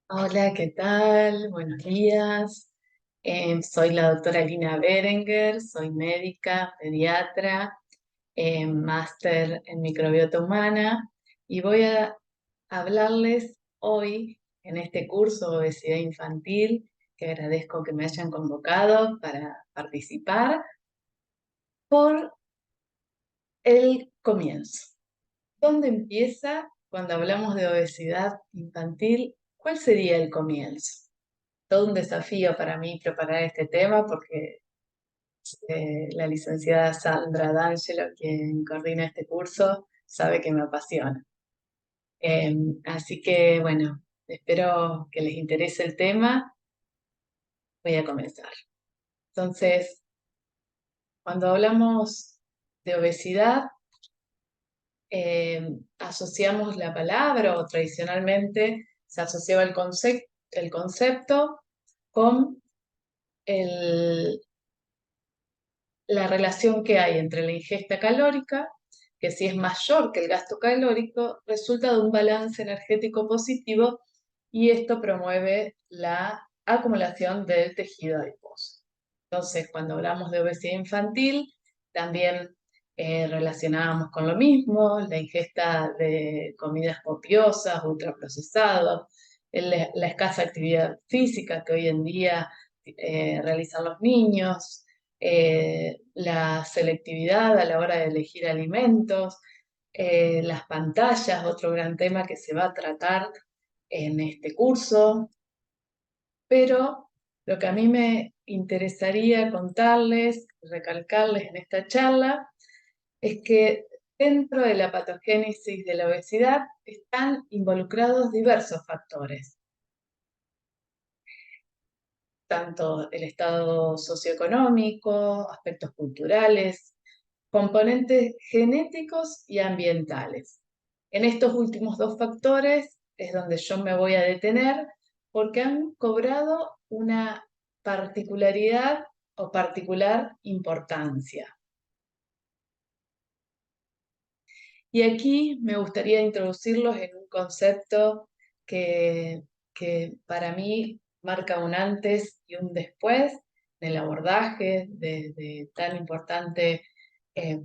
Hola, ¿qué tal? Buenos días. Soy la doctora Lina Berenguer, soy médica, pediatra, máster en microbiota humana y voy a hablarles hoy en este curso de obesidad infantil, que agradezco que me hayan convocado para participar, por el comienzo. ¿Dónde empieza cuando hablamos de obesidad infantil? ¿Cuál sería el comienzo? Todo un desafío para mí preparar este tema porque la licenciada Sandra D'Angelo, quien coordina este curso, sabe que me apasiona. Así que, bueno, espero que les interese el tema. Voy a comenzar. Entonces, cuando hablamos de obesidad, asociamos la palabra o tradicionalmente se asociaba el concepto con el la relación que hay entre la ingesta calórica, que si es mayor que el gasto calórico, resulta de un balance energético positivo y esto promueve la acumulación del tejido adiposo. Entonces, cuando hablamos de obesidad infantil, también relacionábamos con lo mismo, la ingesta de comidas copiosas, ultraprocesadas, la escasa actividad física que hoy en día realizan los niños, la selectividad a la hora de elegir alimentos, las pantallas, otro gran tema que se va a tratar en este curso, pero lo que a mí me interesaría contarles, recalcarles en esta charla, es que dentro de la patogénesis de la obesidad están involucrados diversos factores, tanto el estado socioeconómico, aspectos culturales, componentes genéticos y ambientales. En estos últimos dos factores es donde yo me voy a detener porque han cobrado una particularidad o particular importancia. Y aquí me gustaría introducirlos en un concepto que, que para mí marca un antes y un después en el abordaje de tan importante eh,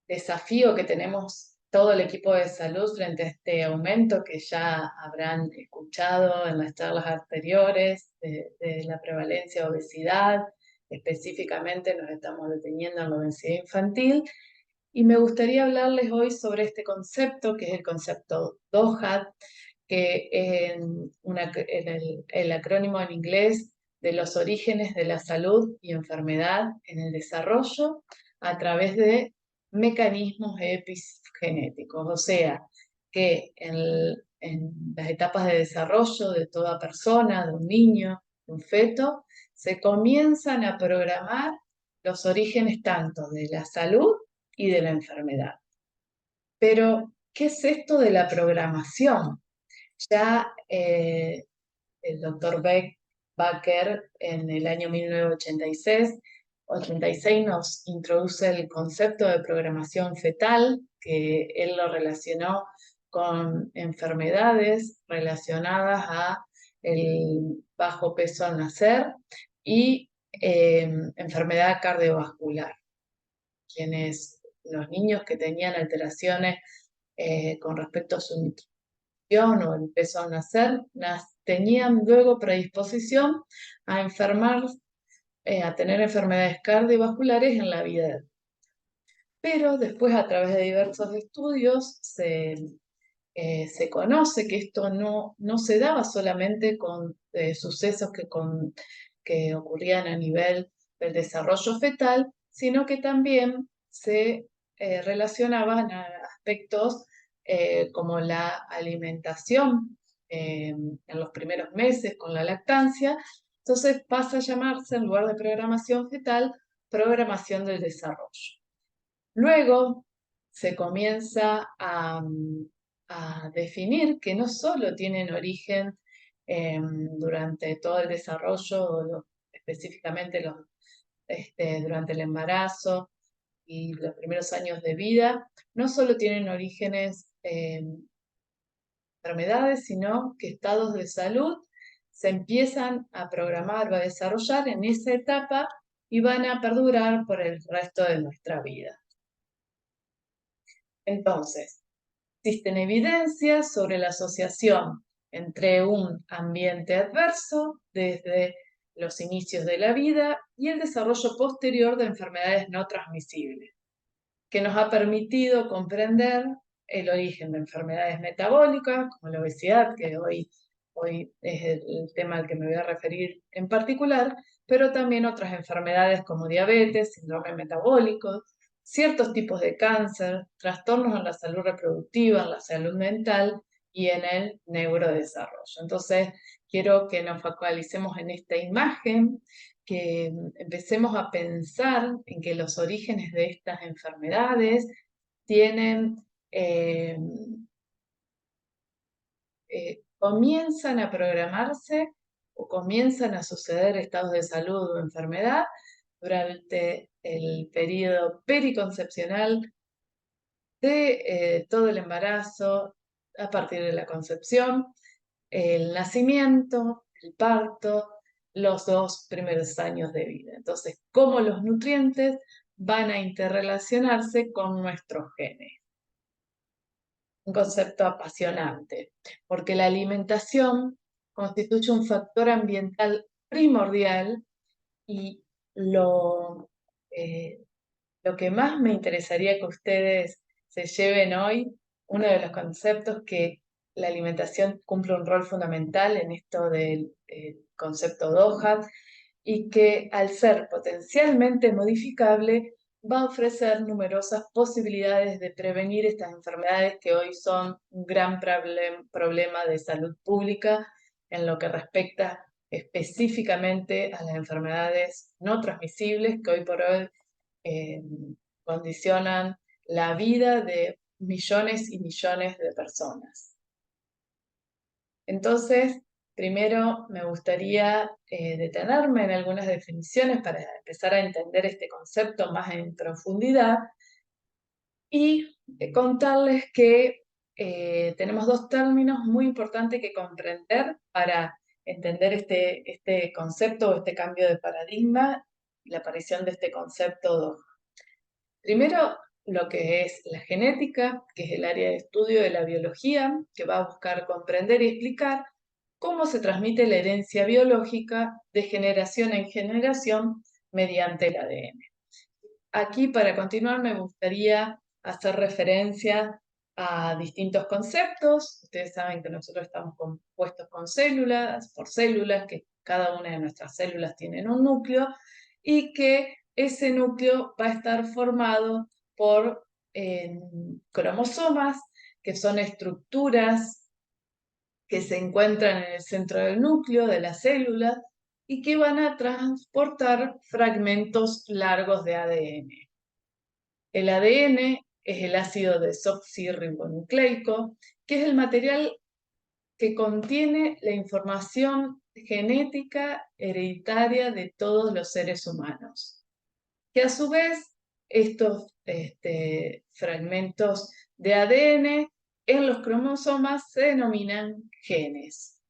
desafío que tenemos todo el equipo de salud frente a este aumento que ya habrán escuchado en las charlas anteriores de la prevalencia de obesidad. Específicamente nos estamos deteniendo en la obesidad infantil y me gustaría hablarles hoy sobre este concepto, que es el concepto DOHAT, que en el acrónimo en inglés de los orígenes de la salud y enfermedad en el desarrollo a través de mecanismos epigenéticos, o sea, que en las etapas de desarrollo de toda persona, de un niño, de un feto, se comienzan a programar los orígenes tanto de la salud y de la enfermedad. Pero, ¿qué es esto de la programación? Ya el doctor Becker en el año 1986 nos introduce el concepto de programación fetal, que él lo relacionó con enfermedades relacionadas a el bajo peso al nacer y enfermedad cardiovascular. Quienes los niños que tenían alteraciones con respecto a su nutrición o el peso al nacer, tenían luego predisposición a enfermar, a tener enfermedades cardiovasculares en la vida. Pero después, a través de diversos estudios, se conoce que esto no se daba solamente con sucesos que ocurrían a nivel del desarrollo fetal, sino que también se relacionaban a aspectos como la alimentación en los primeros meses con la lactancia. Entonces pasa a llamarse, en lugar de programación fetal, programación del desarrollo. Luego se comienza a definir que no solo tienen origen durante todo el desarrollo, específicamente durante el embarazo y los primeros años de vida, no solo tienen orígenes enfermedades, sino que estados de salud se empiezan a programar o a desarrollar en esa etapa y van a perdurar por el resto de nuestra vida. Entonces, existen evidencias sobre la asociación entre un ambiente adverso desde los inicios de la vida y el desarrollo posterior de enfermedades no transmisibles, que nos ha permitido comprender el origen de enfermedades metabólicas, como la obesidad, que hoy es el tema al que me voy a referir en particular, pero también otras enfermedades como diabetes, síndrome metabólico, ciertos tipos de cáncer, trastornos en la salud reproductiva, en la salud mental y en el neurodesarrollo. Entonces, quiero que nos focalicemos en esta imagen, que empecemos a pensar en que los orígenes de estas enfermedades tienen, comienzan a programarse o comienzan a suceder estados de salud o enfermedad durante el periodo periconcepcional de todo el embarazo, a partir de la concepción, el nacimiento, el parto, los 2 primeros años de vida. Entonces, cómo los nutrientes van a interrelacionarse con nuestros genes. Un concepto apasionante, porque la alimentación constituye un factor ambiental primordial y lo que más me interesaría que ustedes se lleven hoy, uno de los conceptos que la alimentación cumple un rol fundamental en esto del concepto Doha, y que al ser potencialmente modificable va a ofrecer numerosas posibilidades de prevenir estas enfermedades que hoy son un gran problema de salud pública en lo que respecta específicamente a las enfermedades no transmisibles que hoy por hoy eh, condicionan la vida de millones y millones de personas. Entonces, primero me gustaría detenerme en algunas definiciones para empezar a entender este concepto más en profundidad y contarles que tenemos 2 términos muy importantes que comprender para entender este concepto o este cambio de paradigma y la aparición de este concepto. Primero, lo que es la genética, que es el área de estudio de la biología, que va a buscar comprender y explicar cómo se transmite la herencia biológica de generación en generación mediante el ADN. Aquí, para continuar, me gustaría hacer referencia a distintos conceptos. Ustedes saben que nosotros estamos compuestos por células, que cada una de nuestras células tiene un núcleo, y que ese núcleo va a estar formado por cromosomas, que son estructuras que se encuentran en el centro del núcleo de la célula y que van a transportar fragmentos largos de ADN. El ADN es el ácido desoxirribonucleico, que es el material que contiene la información genética hereditaria de todos los seres humanos. Que a su vez, estos fragmentos de ADN en los cromosomas se denominan genes.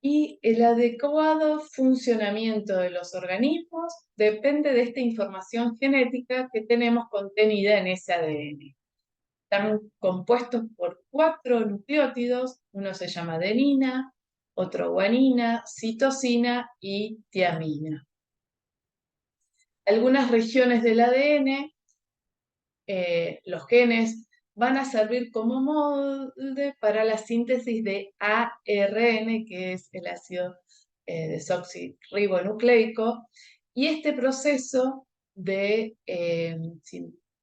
Y el adecuado funcionamiento de los organismos depende de esta información genética que tenemos contenida en ese ADN. Están compuestos por 4 nucleótidos, uno se llama adenina, otro guanina, citosina y tiamina. Algunas regiones del ADN, los genes, van a servir como molde para la síntesis de ARN, que es el ácido desoxirribonucleico, y este proceso de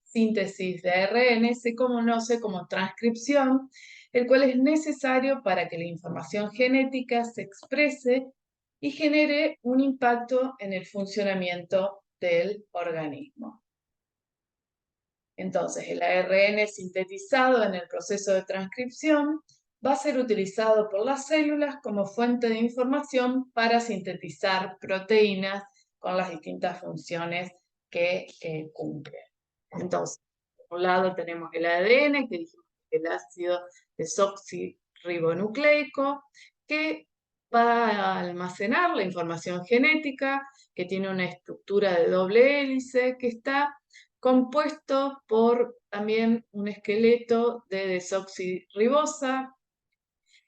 síntesis de ARN se conoce como transcripción, el cual es necesario para que la información genética se exprese y genere un impacto en el funcionamiento del organismo. Entonces, el ARN sintetizado en el proceso de transcripción va a ser utilizado por las células como fuente de información para sintetizar proteínas con las distintas funciones que cumplen. Entonces, por un lado tenemos el ADN, que dijimos que es el ácido desoxirribonucleico, que va a almacenar la información genética, que tiene una estructura de doble hélice, que está compuesto por también un esqueleto de desoxirribosa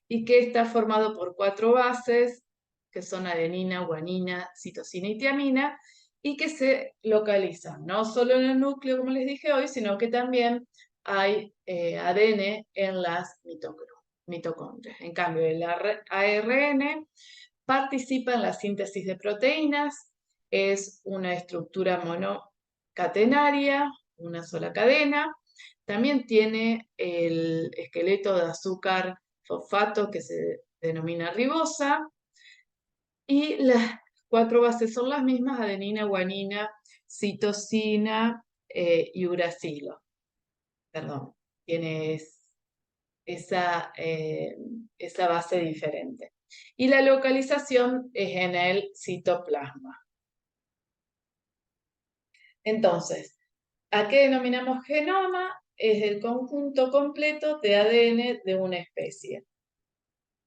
y que está formado por 4 bases, que son adenina, guanina, citosina y tiamina, y que se localizan no solo en el núcleo, como les dije hoy, sino que también hay ADN en las mitocondrias. En cambio, el ARN participa en la síntesis de proteínas, es una estructura monocatenaria, una sola cadena. También tiene el esqueleto de azúcar fosfato que se denomina ribosa, y las 4 bases son las mismas: adenina, guanina, citosina y uracilo. Perdón, tiene esa base diferente. Y la localización es en el citoplasma. Entonces, ¿a qué denominamos genoma? Es el conjunto completo de ADN de una especie.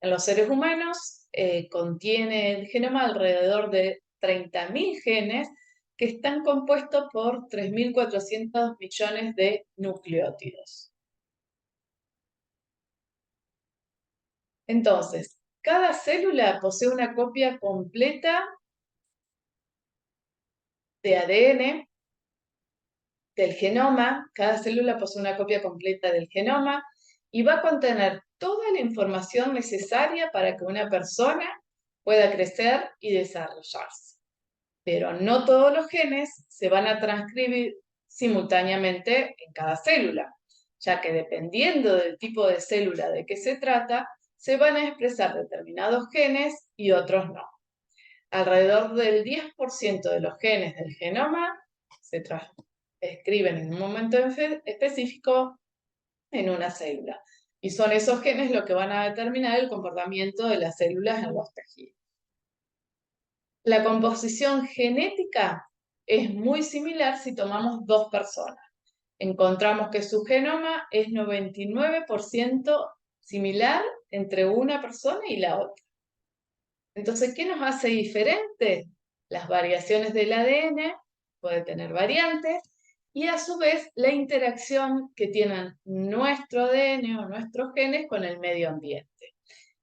En los seres humanos contiene el genoma alrededor de 30.000 genes que están compuestos por 3.400 millones de nucleótidos. Entonces, cada célula posee una copia completa de ADN del genoma. Cada célula posee una copia completa del genoma y va a contener toda la información necesaria para que una persona pueda crecer y desarrollarse. Pero no todos los genes se van a transcribir simultáneamente en cada célula, ya que dependiendo del tipo de célula de que se trata, se van a expresar determinados genes y otros no. Alrededor del 10% de los genes del genoma se escriben en un momento específico en una célula. Y son esos genes los que van a determinar el comportamiento de las células en los tejidos. La composición genética es muy similar si tomamos 2 personas. Encontramos que su genoma es 99% similar entre una persona y la otra. Entonces, ¿qué nos hace diferente? Las variaciones del ADN, puede tener variantes, y a su vez la interacción que tienen nuestro ADN o nuestros genes con el medio ambiente.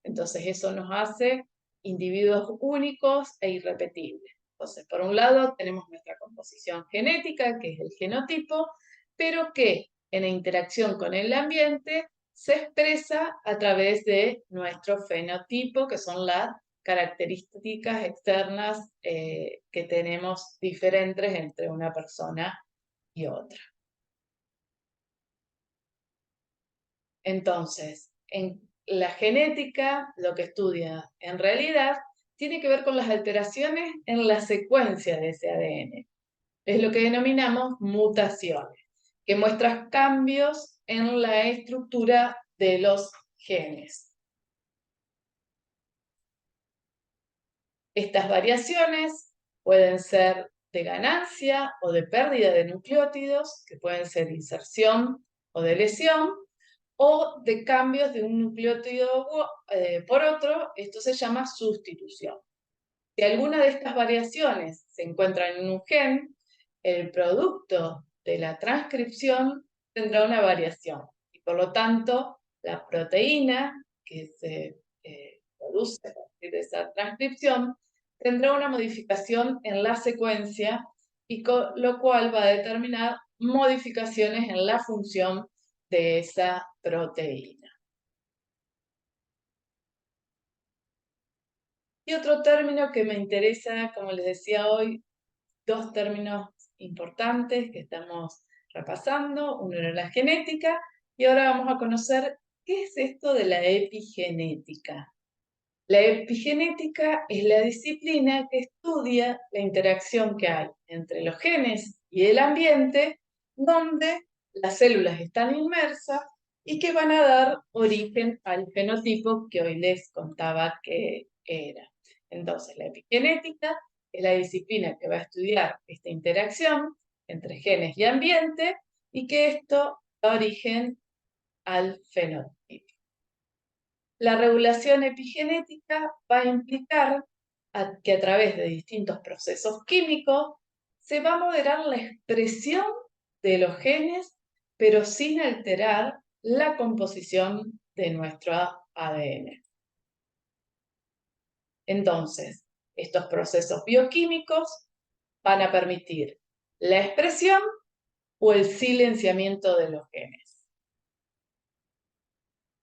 Entonces, eso nos hace individuos únicos e irrepetibles. Entonces, por un lado tenemos nuestra composición genética, que es el genotipo, pero que en la interacción con el ambiente se expresa a través de nuestro fenotipo, que son las características externas que tenemos diferentes entre una persona y otra. Entonces, en la genética, lo que estudia en realidad tiene que ver con las alteraciones en la secuencia de ese ADN. Es lo que denominamos mutaciones, que muestran cambios en la estructura de los genes. Estas variaciones pueden ser de ganancia o de pérdida de nucleótidos, que pueden ser inserción o de lesión, o de cambios de un nucleótido por otro. Esto se llama sustitución. Si alguna de estas variaciones se encuentra en un gen, el producto de la transcripción tendrá una variación y por lo tanto la proteína que se produce a partir de esa transcripción tendrá una modificación en la secuencia, y con lo cual va a determinar modificaciones en la función de esa proteína. Y otro término que me interesa, como les decía hoy, 2 términos importantes que estamos repasando. Uno era la genética y ahora vamos a conocer qué es esto de la epigenética. La epigenética es la disciplina que estudia la interacción que hay entre los genes y el ambiente, donde las células están inmersas y que van a dar origen al fenotipo que hoy les contaba que era. Entonces, la epigenética es la disciplina que va a estudiar esta interacción entre genes y ambiente y que esto da origen al fenotipo. La regulación epigenética va a implicar que a través de distintos procesos químicos se va a moderar la expresión de los genes, pero sin alterar la composición de nuestro ADN. Entonces, estos procesos bioquímicos van a permitir la expresión o el silenciamiento de los genes.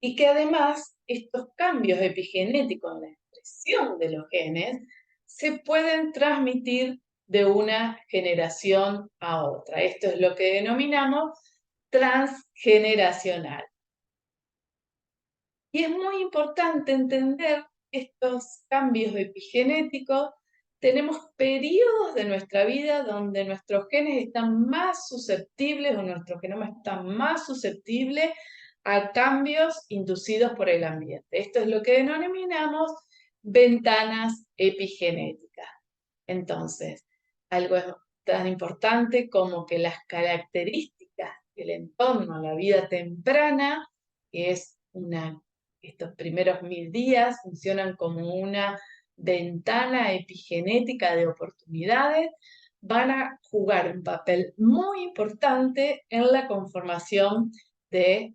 Y que además estos cambios epigenéticos en la expresión de los genes se pueden transmitir de una generación a otra. Esto es lo que denominamos transgeneracional. Y es muy importante entender estos cambios epigenéticos. Tenemos periodos de nuestra vida donde nuestros genes están más susceptibles o nuestro genoma está más susceptible a cambios inducidos por el ambiente. Esto es lo que denominamos ventanas epigenéticas. Entonces, algo tan importante como que las características del entorno, la vida temprana, que es estos primeros 1000 días funcionan como una ventana epigenética de oportunidades, van a jugar un papel muy importante en la conformación del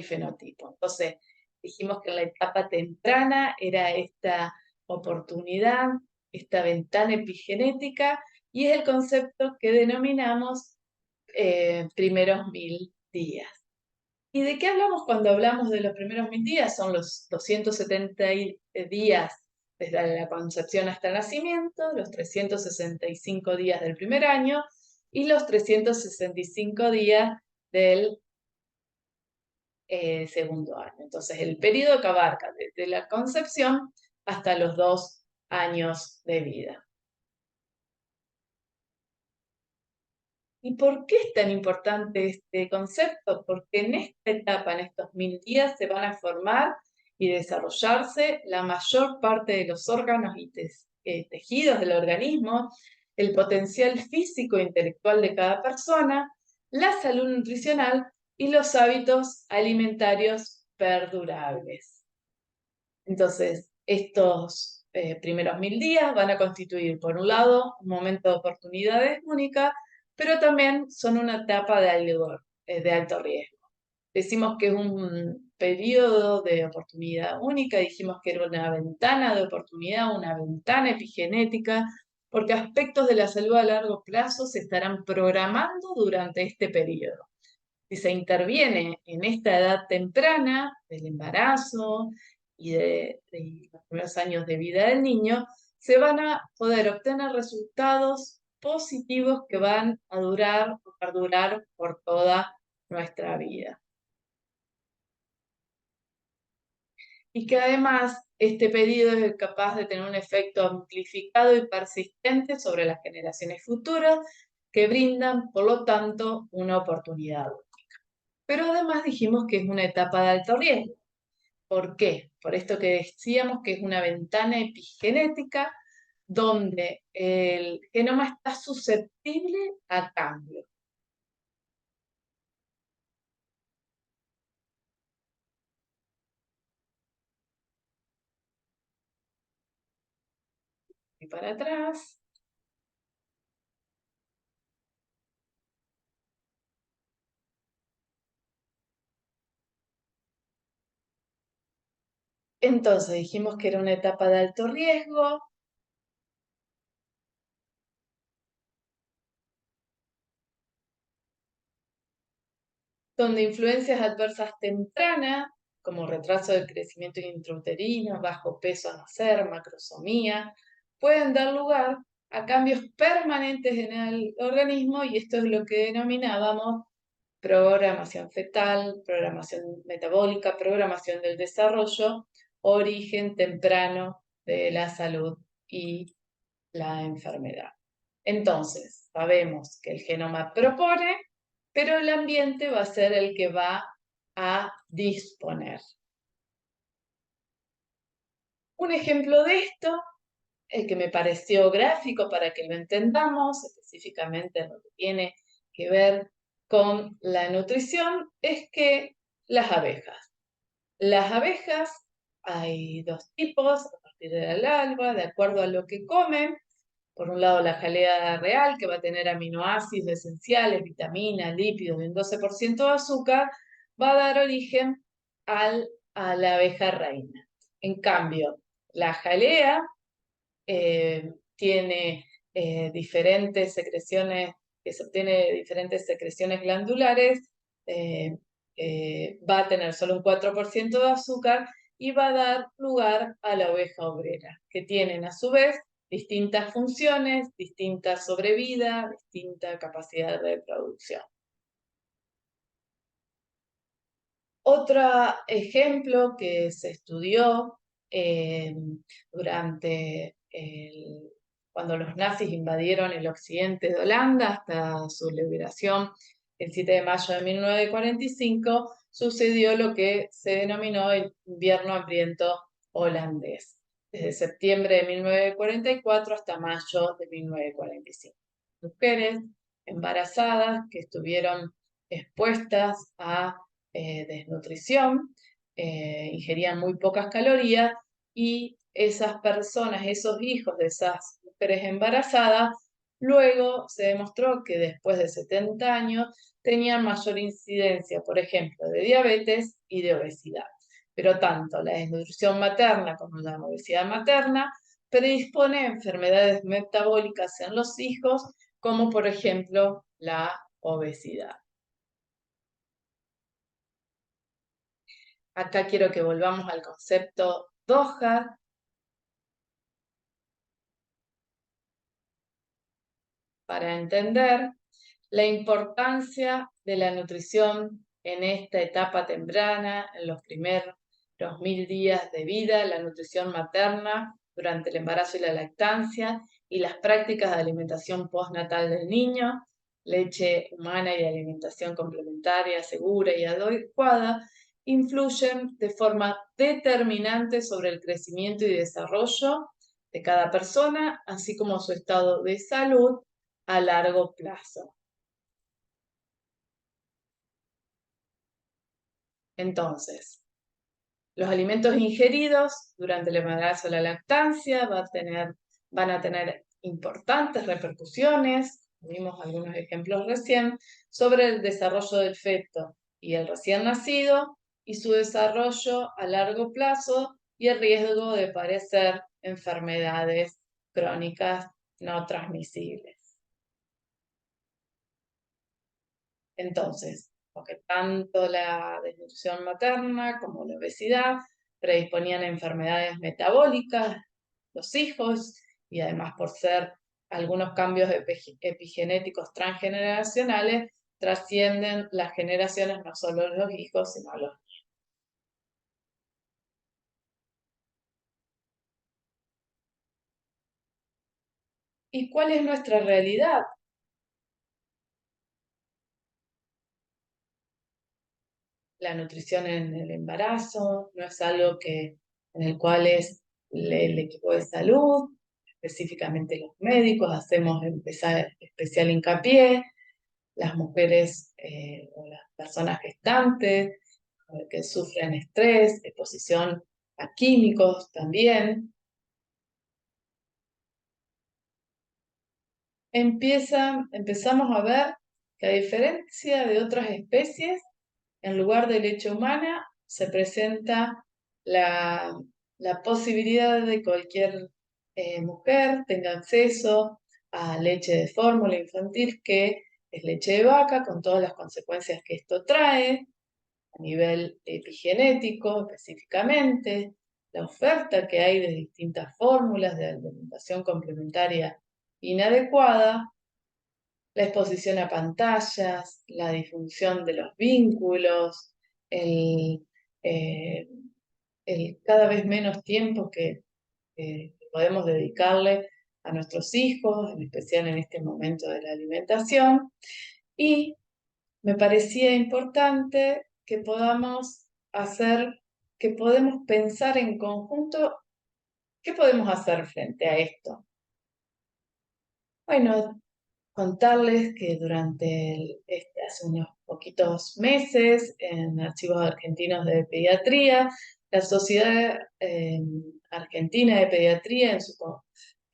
fenotipo. Entonces, dijimos que en la etapa temprana era esta oportunidad, esta ventana epigenética, y es el concepto que denominamos primeros 1000 días. ¿Y de qué hablamos cuando hablamos de los primeros 1000 días? Son los 270 días desde la concepción hasta el nacimiento, los 365 días del primer año y los 365 días del segundo año. Entonces, el periodo que abarca desde la concepción hasta los 2 años de vida. ¿Y por qué es tan importante este concepto? Porque en esta etapa, en estos 1000 días, se van a formar y desarrollarse la mayor parte de los órganos y tejidos del organismo, el potencial físico e intelectual de cada persona, la salud nutricional y los hábitos alimentarios perdurables. Entonces, estos primeros 1000 días van a constituir, por un lado, un momento de oportunidades única, pero también son una etapa de alto riesgo. Decimos que es un periodo de oportunidad única, dijimos que era una ventana de oportunidad, una ventana epigenética, porque aspectos de la salud a largo plazo se estarán programando durante este periodo. Si se interviene en esta edad temprana del embarazo y de los primeros años de vida del niño, se van a poder obtener resultados positivos que van a durar o perdurar por toda nuestra vida. Y que además este periodo es capaz de tener un efecto amplificado y persistente sobre las generaciones futuras que brindan, por lo tanto, una oportunidad. Pero además dijimos que es una etapa de alto riesgo. ¿Por qué? Por esto que decíamos que es una ventana epigenética donde el genoma está susceptible a cambio. Y para atrás. Entonces dijimos que era una etapa de alto riesgo, donde influencias adversas tempranas, como retraso del crecimiento intrauterino, bajo peso al nacer, macrosomía, pueden dar lugar a cambios permanentes en el organismo, y esto es lo que denominábamos programación fetal, programación metabólica, programación del desarrollo, origen temprano de la salud y la enfermedad. Entonces, sabemos que el genoma propone, pero el ambiente va a ser el que va a disponer. Un ejemplo de esto, que me pareció gráfico para que lo entendamos, específicamente lo que tiene que ver con la nutrición, es que las abejas. Las abejas hay dos tipos a partir del alba, de acuerdo a lo que comen. Por un lado, la jalea real, que va a tener aminoácidos esenciales, vitaminas, lípidos y un 12% de azúcar, va a dar origen a la abeja reina. En cambio, la jalea tiene diferentes secreciones, que se obtiene de diferentes secreciones glandulares, va a tener solo un 4% de azúcar y va a dar lugar a la oveja obrera, que tienen a su vez distintas funciones, distinta sobrevida, distinta capacidad de reproducción. Otro ejemplo que se estudió durante cuando los nazis invadieron el occidente de Holanda hasta su liberación el 7 de mayo de 1945, sucedió lo que se denominó el invierno hambriento holandés, desde septiembre de 1944 hasta mayo de 1945. Mujeres embarazadas que estuvieron expuestas a desnutrición, ingerían muy pocas calorías y esas personas, esos hijos de esas mujeres embarazadas, luego se demostró que después de 70 años tenían mayor incidencia, por ejemplo, de diabetes y de obesidad. Pero tanto la desnutrición materna como la obesidad materna predispone a enfermedades metabólicas en los hijos, como por ejemplo la obesidad. Acá quiero que volvamos al concepto Doha para entender la importancia de la nutrición en esta etapa temprana, en los primeros 1000 días de vida, la nutrición materna durante el embarazo y la lactancia y las prácticas de alimentación postnatal del niño, leche humana y alimentación complementaria segura y adecuada, influyen de forma determinante sobre el crecimiento y desarrollo de cada persona, así como su estado de salud a largo plazo. Entonces, los alimentos ingeridos durante el embarazo o la lactancia van a tener importantes repercusiones, vimos algunos ejemplos recién, sobre el desarrollo del feto y el recién nacido y su desarrollo a largo plazo y el riesgo de padecer enfermedades crónicas no transmisibles. Entonces, porque tanto la desnutrición materna como la obesidad predisponían a enfermedades metabólicas, los hijos, y además por ser algunos cambios epigenéticos transgeneracionales, trascienden las generaciones, no solo los hijos, sino los nietos. ¿Y cuál es nuestra realidad? La nutrición en el embarazo no es algo en el cual es el equipo de salud, específicamente los médicos, hacemos especial hincapié, las mujeres o las personas gestantes que sufren estrés, exposición a químicos también. Empezamos a ver que a diferencia de otras especies, en lugar de leche humana, se presenta la, la posibilidad de cualquier mujer tenga acceso a leche de fórmula infantil, que es leche de vaca, con todas las consecuencias que esto trae, a nivel epigenético específicamente, la oferta que hay de distintas fórmulas de alimentación complementaria inadecuada, la exposición a pantallas, la disfunción de los vínculos, el, eh, el cada vez menos tiempo que podemos dedicarle a nuestros hijos, en especial en este momento de la alimentación. Y me parecía importante que podamos hacer, que podemos pensar en conjunto, ¿qué podemos hacer frente a esto? Bueno, contarles que hace unos poquitos meses, en Archivos Argentinos de Pediatría, la Sociedad Argentina de Pediatría,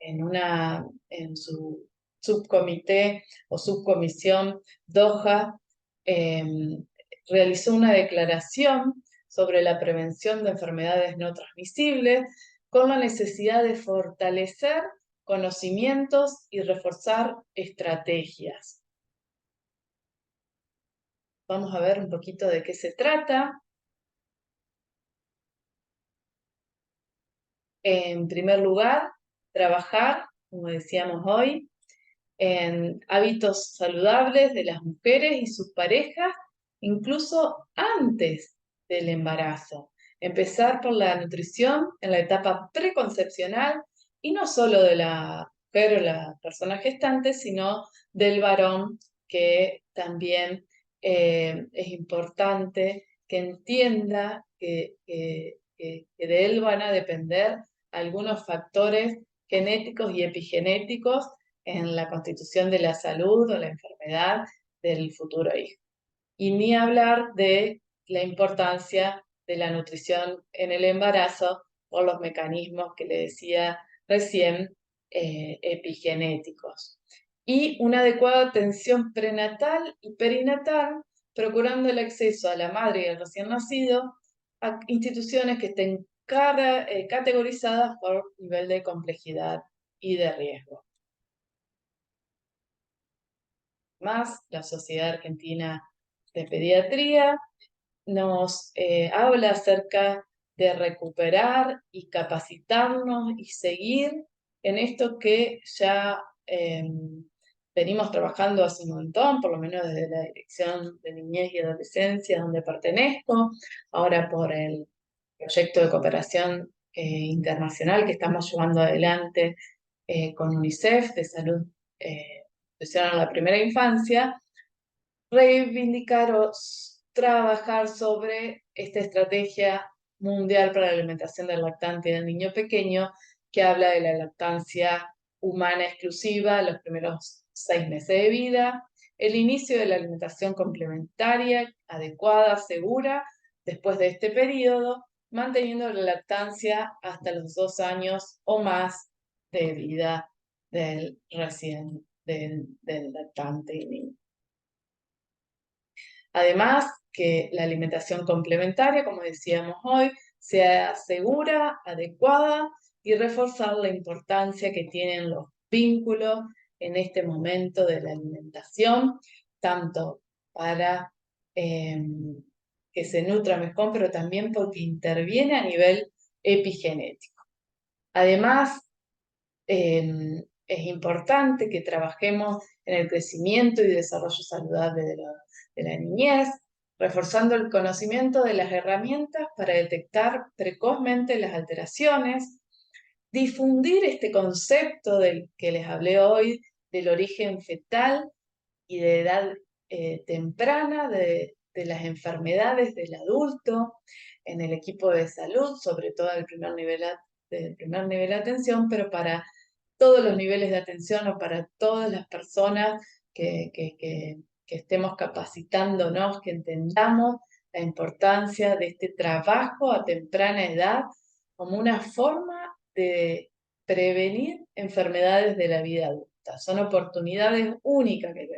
en su subcomité o subcomisión Doha, eh, realizó una declaración sobre la prevención de enfermedades no transmisibles con la necesidad de fortalecer conocimientos y reforzar estrategias. Vamos a ver un poquito de qué se trata. En primer lugar, trabajar, como decíamos hoy, en hábitos saludables de las mujeres y sus parejas, incluso antes del embarazo. Empezar por la nutrición en la etapa preconcepcional y no solo de la mujer o la persona gestante, sino del varón, que también es importante que entienda que de él van a depender algunos factores genéticos y epigenéticos en la constitución de la salud o la enfermedad del futuro hijo. Y ni hablar de la importancia de la nutrición en el embarazo por los mecanismos que le decía recién, epigenéticos. Y una adecuada atención prenatal y perinatal, procurando el acceso a la madre y al recién nacido a instituciones que estén categorizadas por nivel de complejidad y de riesgo. Más, la Sociedad Argentina de Pediatría nos habla acerca de recuperar y capacitarnos y seguir en esto que ya venimos trabajando hace un montón, por lo menos desde la Dirección de Niñez y Adolescencia, donde pertenezco, ahora por el proyecto de cooperación internacional que estamos llevando adelante con UNICEF de salud en la primera infancia, reivindicar o trabajar sobre esta estrategia mundial para la alimentación del lactante y del niño pequeño, que habla de la lactancia humana exclusiva los primeros 6 meses de vida, el inicio de la alimentación complementaria, adecuada, segura, después de este periodo, manteniendo la lactancia hasta los 2 años o más de vida del lactante y niño. Además, que la alimentación complementaria, como decíamos hoy, sea segura, adecuada y reforzar la importancia que tienen los vínculos en este momento de la alimentación, tanto para que se nutra mejor, pero también porque interviene a nivel epigenético. Además, es importante que trabajemos en el crecimiento y desarrollo saludable de la niñez, reforzando el conocimiento de las herramientas para detectar precozmente las alteraciones, difundir este concepto del que les hablé hoy, del origen fetal y de edad temprana de las enfermedades del adulto en el equipo de salud, sobre todo del primer nivel de atención, pero para todos los niveles de atención o para todas las personas que estemos capacitándonos, que entendamos la importancia de este trabajo a temprana edad como una forma de prevenir enfermedades de la vida adulta. Son oportunidades únicas que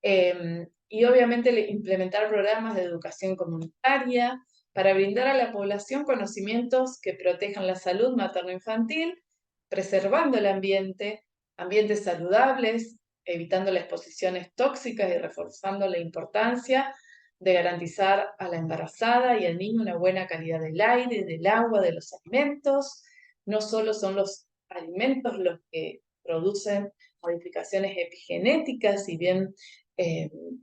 tenemos. Y obviamente implementar programas de educación comunitaria para brindar a la población conocimientos que protejan la salud materno-infantil, preservando el ambientes saludables, evitando las exposiciones tóxicas y reforzando la importancia de garantizar a la embarazada y al niño una buena calidad del aire, del agua, de los alimentos. No solo son los alimentos los que producen modificaciones epigenéticas, si bien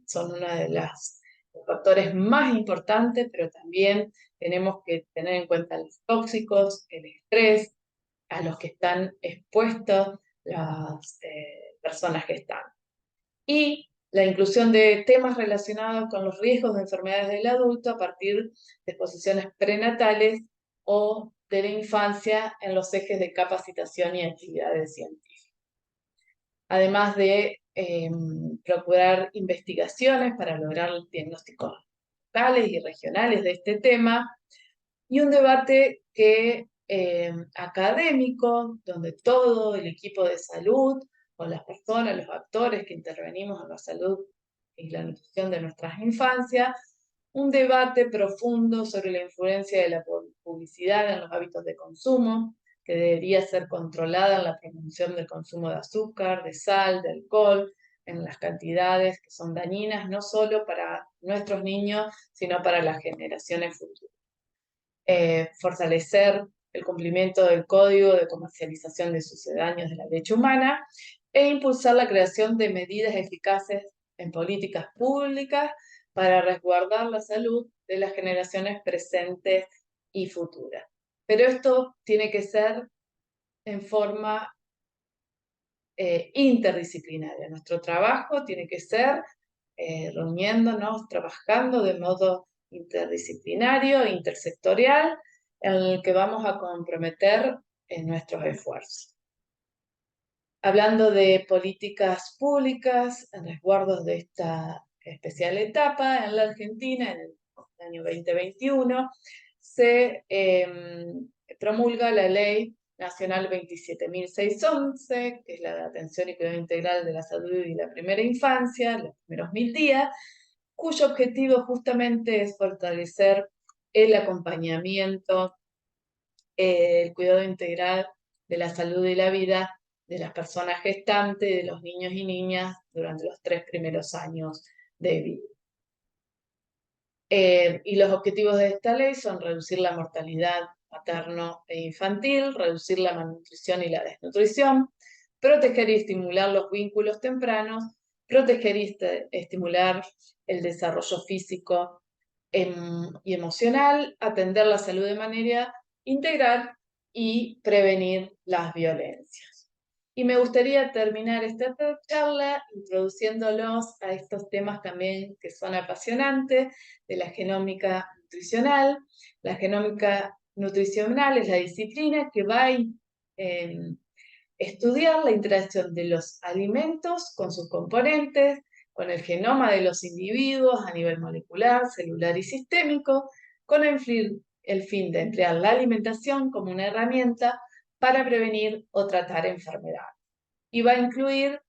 son uno de los factores más importantes, pero también tenemos que tener en cuenta los tóxicos, el estrés, a los que están expuestos las personas que están. Y La inclusión de temas relacionados con los riesgos de enfermedades del adulto a partir de exposiciones prenatales o de la infancia en los ejes de capacitación y actividades científicas. Además de procurar investigaciones para lograr diagnósticos locales y regionales de este tema, y un debate académico, donde todo el equipo de salud, o las personas, los actores que intervenimos en la salud y la nutrición de nuestras infancias, un debate profundo sobre la influencia de la publicidad en los hábitos de consumo, que debería ser controlada en la promoción del consumo de azúcar, de sal, de alcohol, en las cantidades que son dañinas, no solo para nuestros niños, sino para las generaciones futuras. Fortalecer el cumplimiento del Código de Comercialización de Sucedáneos de la Leche Humana e impulsar la creación de medidas eficaces en políticas públicas para resguardar la salud de las generaciones presentes y futuras. Pero esto tiene que ser en forma interdisciplinaria. Nuestro trabajo tiene que ser reuniéndonos, trabajando de modo interdisciplinario, intersectorial, en el que vamos a comprometer en nuestros esfuerzos. Hablando de políticas públicas en resguardo de esta especial etapa, en la Argentina, en el año 2021, se promulga la Ley Nacional 27.611, que es la de atención y cuidado integral de la salud y la primera infancia, los primeros 1000 días, cuyo objetivo justamente es fortalecer el acompañamiento, el cuidado integral de la salud y la vida de las personas gestantes, de los niños y niñas durante los 3 primeros años de vida. Y los objetivos de esta ley son reducir la mortalidad materno e infantil, reducir la malnutrición y la desnutrición, proteger y estimular los vínculos tempranos, proteger y estimular el desarrollo físico y emocional, atender la salud de manera integral y prevenir las violencias. Y me gustaría terminar esta charla introduciéndolos a estos temas también que son apasionantes de la genómica nutricional. La genómica nutricional es la disciplina que va a estudiar la interacción de los alimentos con sus componentes, con el genoma de los individuos a nivel molecular, celular y sistémico, con el fin de emplear la alimentación como una herramienta para prevenir o tratar enfermedades. Y va a incluir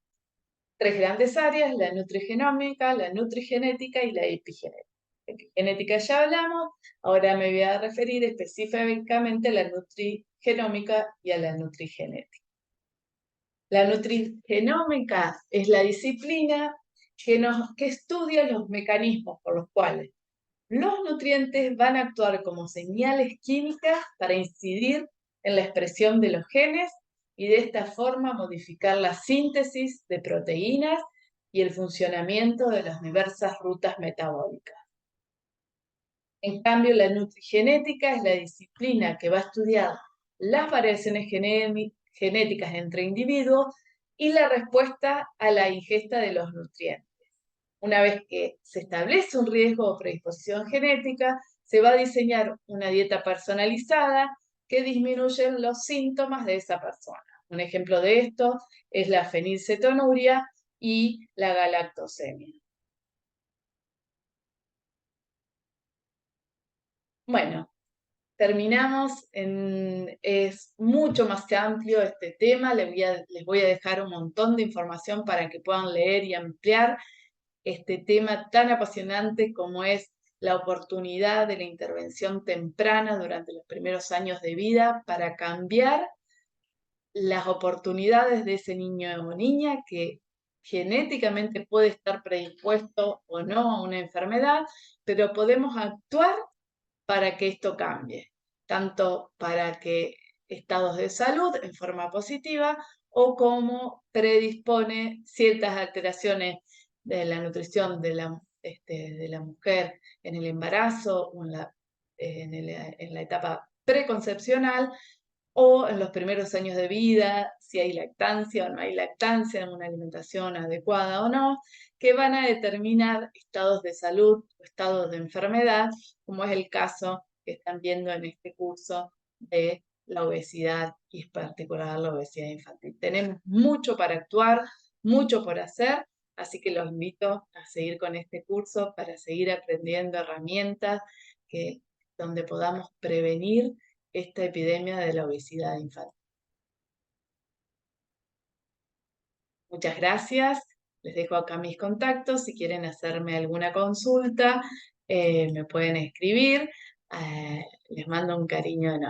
3 grandes áreas: la nutrigenómica, la nutrigenética y la epigenética. De epigenética ya hablamos, ahora me voy a referir específicamente a la nutrigenómica y a la nutrigenética. La nutrigenómica es la disciplina que estudia los mecanismos por los cuales los nutrientes van a actuar como señales químicas para incidir en la expresión de los genes y de esta forma modificar la síntesis de proteínas y el funcionamiento de las diversas rutas metabólicas. En cambio, la nutrigenética es la disciplina que va a estudiar las variaciones genéticas entre individuos y la respuesta a la ingesta de los nutrientes. Una vez que se establece un riesgo o predisposición genética, se va a diseñar una dieta personalizada que disminuye los síntomas de esa persona. Un ejemplo de esto es la fenilcetonuria y la galactosemia. Bueno, terminamos. Es mucho más amplio este tema. Les voy a dejar un montón de información para que puedan leer y ampliar este tema tan apasionante como es la oportunidad de la intervención temprana durante los primeros años de vida para cambiar las oportunidades de ese niño o niña que genéticamente puede estar predispuesto o no a una enfermedad, pero podemos actuar para que esto cambie, tanto para que estados de salud en forma positiva o como predispone ciertas alteraciones de la nutrición de la mujer en el embarazo o en la etapa preconcepcional o en los primeros años de vida, si hay lactancia o no hay lactancia, una alimentación adecuada o no, que van a determinar estados de salud o estados de enfermedad, como es el caso que están viendo en este curso de la obesidad y en particular la obesidad infantil. Tenemos mucho para actuar, mucho por hacer, así que los invito a seguir con este curso para seguir aprendiendo herramientas donde podamos prevenir esta epidemia de la obesidad infantil. Muchas gracias. Les dejo acá mis contactos. Si quieren hacerme alguna consulta, me pueden escribir. Les mando un cariño enorme.